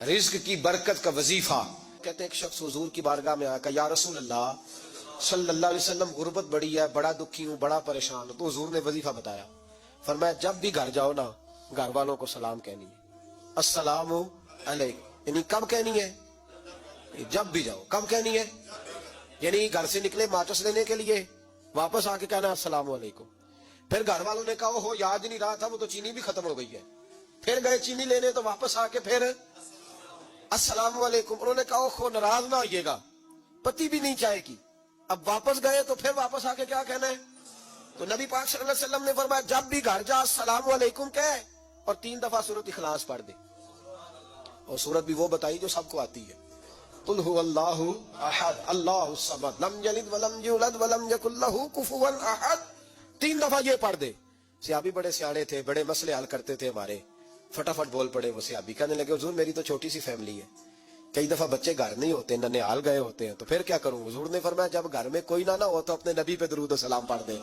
رزق کی برکت کا وظیفہ. کہتے ہیں ایک شخص حضور کی بارگاہ میں آیا کہ یا رسول اللہ صلی اللہ علیہ وسلم غربت بڑی ہے, بڑا دکھی ہوں, بڑا پریشان ہوں. تو حضور نے وظیفہ بتایا, فرمایا جب بھی گھر جاؤ نا گھر والوں کو سلام کہنی ہے, السلام علیکم. یعنی کب کہنی ہے؟ جب بھی جاؤ. کب کہنی ہے؟ یعنی گھر سے نکلے ماچس لینے کے لیے, واپس آ کے کہنا السلام علیکم. پھر گھر والوں نے کہا ہو یاد نہیں رہا تھا, وہ تو چینی بھی ختم ہو گئی ہے. پھر گئے چینی لینے تو واپس آ کے پھر السلام علیکم. انہوں نے کہا خو ناراض نہ ہوئیے گا, پتی بھی نہیں چاہے گی. اب واپس گئے تو پھر واپس آ کے کیا کہنا ہے؟ تو نبی پاک صلی اللہ علیہ وسلم نے فرمایا جب بھی گھر جا السلام علیکم کہے اور 3 دفعہ سورۃ اخلاص پڑھ دے. اور سورت بھی وہ بتائی جو سب کو آتی ہے, قل هو اللہ احد اللہ الصمد لم یلد ولم یولد ولم یکن لہ کفوا احد. 3 دفعہ یہ پڑھ دے. صحابی بڑے سیانے تھے, بڑے مسئلے حل کرتے تھے ہمارے, فٹافٹ بول پڑے وہ صحابی. کہنے لگے حضور میری تو چھوٹی سی فیملی ہے, کئی دفعہ بچے گھر نہیں ہوتے, ننھیال گئے ہوتے ہیں, تو پھر کیا کروں؟ حضور نے فرمایا جب گھر میں کوئی نہ ہو تو اپنے نبی پہ درود و سلام پڑھ دے.